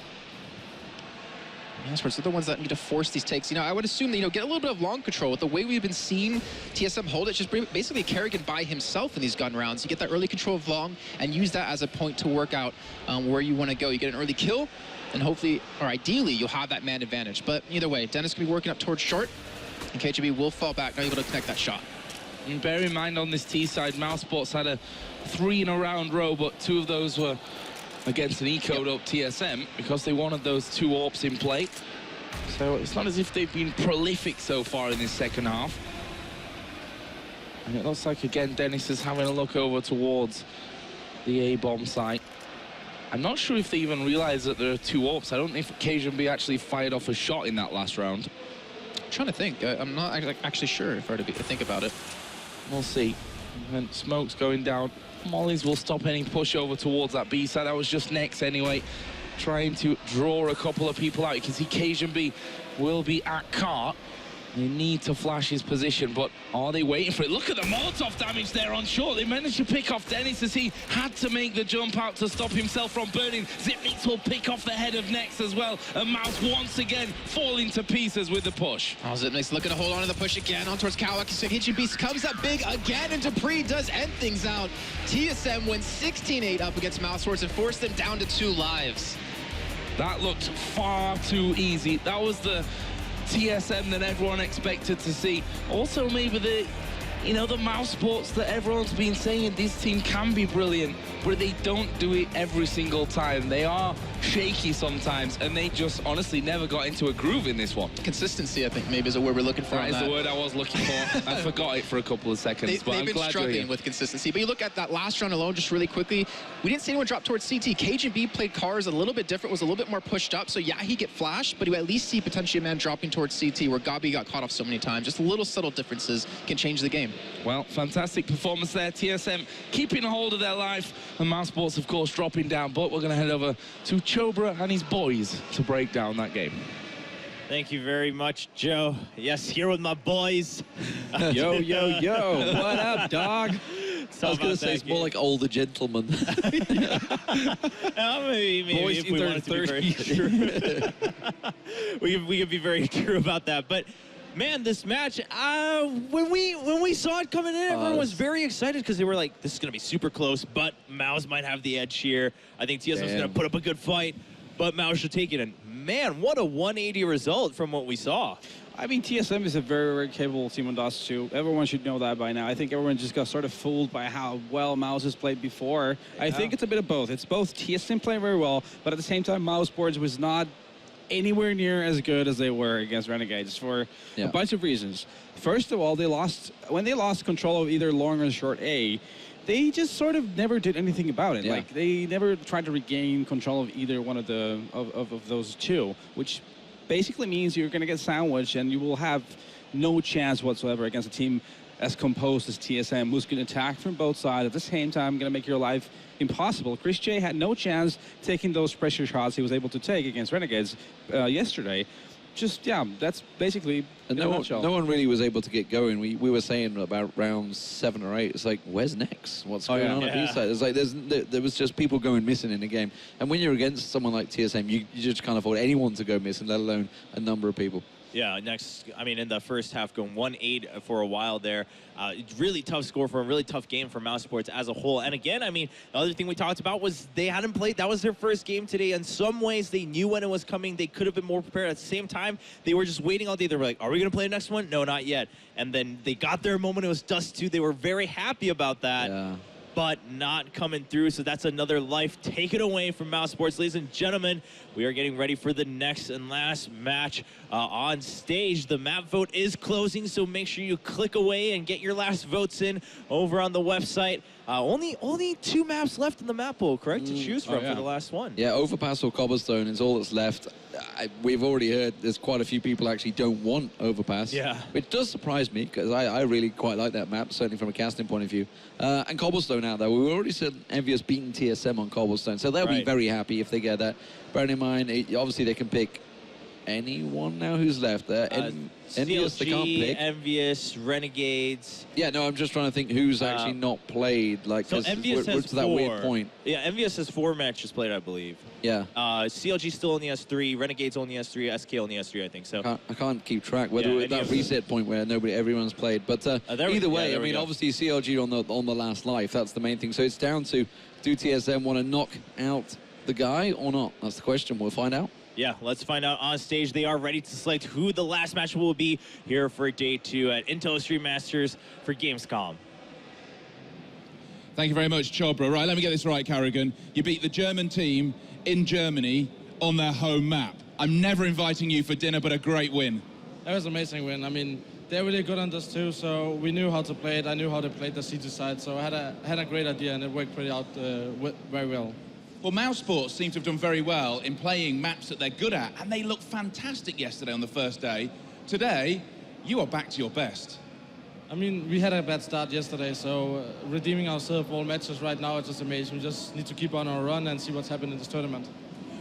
MouseSports are the ones that need to force these takes. You know, I would assume that, you know, get a little bit of long control. With the way we've been seeing TSM hold it, just basically Kerrigan by himself in these gun rounds. You get that early control of long and use that as a point to work out where you want to go. You get an early kill, and hopefully, or ideally, you'll have that man advantage. But either way, Dennis can be working up towards short, and KGB will fall back, not able to connect that shot. And bear in mind on this T side, MouseSports had a 3 in a round row, but 2 of those were against an eco'd up TSM because they wanted those 2 AWPs in play. So it's not as if they've been prolific so far in this second half. And it looks like, again, Dennis is having a look over towards the A-bomb site. I'm not sure if they even realize that there are 2 AWPs. I don't think Cajun B actually fired off a shot in that last round. I'm trying to think. I'm not actually sure if I were to think about it. We'll see. And smoke's going down. Mollies will stop any push over towards that B side. That was just Nex anyway, trying to draw a couple of people out. You can see Cajun B will be at cart. They need to flash his position, but are they waiting for it? Look at the Molotov damage there on short. They managed to pick off Dennis as he had to make the jump out to stop himself from burning. Zipnik will pick off the head of Nex as well. And Mouse once again falling to pieces with the push. Oh, Zipnik's looking to hold on to the push again on towards Kawak. So HGB comes up big again, and dupreeh does end things out. TSM wins 16-8 up against MouseSports and forced them down to 2 lives. That looked far too easy. That was the TSM that everyone expected to see. Also, maybe the MouseSports that everyone's been saying this team can be brilliant, but they don't do it every single time. They are shaky sometimes, and they just honestly never got into a groove in this one. Consistency, I think, maybe is a word we're looking for. That is the word I was looking for. I forgot it for a couple of seconds, but I'm glad you're here. They've been struggling with consistency. But you look at that last round alone, just really quickly, we didn't see anyone drop towards CT. Cajun B played cars a little bit different, was a little bit more pushed up. So yeah, he get flashed, but you at least see potentially a man dropping towards CT where Gabi got caught off so many times. Just little subtle differences can change the game. Well, fantastic performance there. TSM keeping a hold of their life, and MouseSports, of course, dropping down. But we're going to head over to Chobra and his boys to break down that game. Thank you very much, Joe. Yes, here with my boys. Yo, yo, yo. What up, dog? I was going to say it's more like older gentlemen. Maybe boys if we wanted to be very true. we could be very true about that. But man, this match, when we saw it coming in, everyone was very excited because they were like, this is going to be super close, but Mouse might have the edge here. I think TSM's going to put up a good fight, but Mouse should take it. And man, what a 180 result from what we saw. I mean, TSM is a very, very capable team on DustII. Everyone should know that by now. I think everyone just got sort of fooled by how well Mouse has played before. Yeah. I think it's a bit of both. It's both TSM playing very well, but at the same time, MouseSports was not anywhere near as good as they were against Renegades for a bunch of reasons. First of all, when they lost control of either long or short A, they just sort of never did anything about it. Yeah. Like, they never tried to regain control of either one of the of those two, which basically means you're going to get sandwiched and you will have no chance whatsoever against a team as composed as TSM, who's going to attack from both sides at the same time, going to make your life impossible. Chris J had no chance taking those pressure shots he was able to take against Renegades yesterday. Just, yeah, that's basically And in a no nutshell. one really was able to get going. We were saying about round 7 or 8, it's like, where's next? What's going on at B side? It's like there was just people going missing in the game. And when you're against someone like TSM, you just can't afford anyone to go missing, let alone a number of people. Yeah, in the first half, going 1-8 for a while there. Really tough score for a really tough game for MouseSports as a whole. And again, the other thing we talked about was they hadn't played. That was their first game today. In some ways, they knew when it was coming. They could have been more prepared. At the same time, they were just waiting all day. They were like, are we going to play the next one? No, not yet. And then they got their moment. It was DustII. They were very happy about that. Yeah. But not coming through, so that's another life taken away from MouseSports. Ladies and gentlemen, we are getting ready for the next and last match on stage. The map vote is closing, so make sure you click away and get your last votes in over on the website. Only 2 maps left in the map pool, correct, to choose from for the last one. Yeah, Overpass or Cobblestone is all that's left. We've already heard there's quite a few people actually don't want Overpass. Yeah. Which does surprise me, because I really quite like that map, certainly from a casting point of view. And Cobblestone out there. We already said Envious beating TSM on Cobblestone, so they'll be very happy if they get that. Bearing in mind, obviously they can pick anyone now who's left there. Envious, they can't pick. Envious, Renegades. Yeah, no, I'm just trying to think who's actually not played. Like, So Envious we're has to that 4. weird point. Yeah, Envious has 4 matches played, I believe. Yeah. CLG still only has 3. Renegades only has 3. SK only has 3, I think. So I can't keep track whether we're at that reset point where everyone's played. But either way, obviously CLG on the last life. That's the main thing. So it's down to, do TSM want to knock out the guy or not? That's the question. We'll find out. Yeah, let's find out on stage. They are ready to select who the last match will be here for day 2 at Intel Extreme Masters for Gamescom. Thank you very much, Chobra. Right, let me get this right, Carrigan. You beat the German team in Germany on their home map. I'm never inviting you for dinner, but a great win. That was an amazing win. They're really good on this too, so we knew how to play it. I knew how to play the CT side, so I had a great idea, and it worked pretty out very well. Well, MouseSports seem to have done very well in playing maps that they're good at, and they looked fantastic yesterday on the first day. Today, you are back to your best. We had a bad start yesterday, so redeeming ourselves all matches right now is just amazing. We just need to keep on our run and see what's happening in this tournament.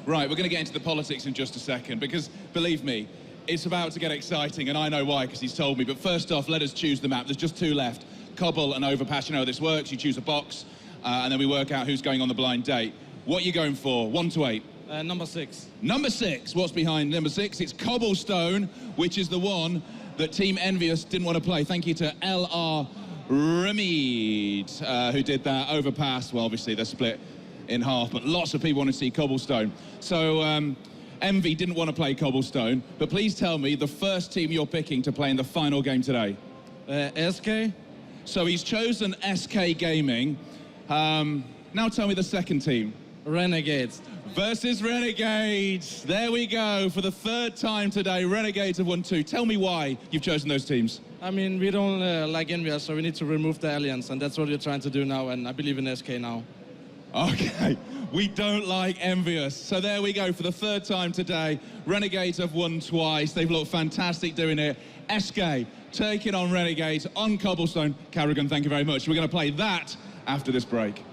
Right, we're going to get into the politics in just a second, because, believe me, it's about to get exciting, and I know why, because he's told me. But first off, let us choose the map. There's just 2 left, Cobble and Overpass. You know how this works. You choose a box, and then we work out who's going on the blind date. What are you going for, 1 to 8? Number 6. Number 6, what's behind number 6? It's Cobblestone, which is the one that Team Envious didn't want to play. Thank you to LR Remede, who did that. Overpass, well, obviously they're split in half, but lots of people want to see Cobblestone. So Envy didn't want to play Cobblestone, but please tell me the first team you're picking to play in the final game today. SK. So he's chosen SK Gaming. Now tell me the second team. Renegades. Versus Renegades. There we go. For the 3rd time today, Renegades have won 2. Tell me why you've chosen those teams. We don't like Envious, so we need to remove the alliance, and that's what we're trying to do now, and I believe in SK now. Okay, we don't like Envious. So there we go. For the 3rd time today, Renegades have won twice. They've looked fantastic doing it. SK taking on Renegades on Cobblestone. Carrigan, thank you very much. We're going to play that after this break.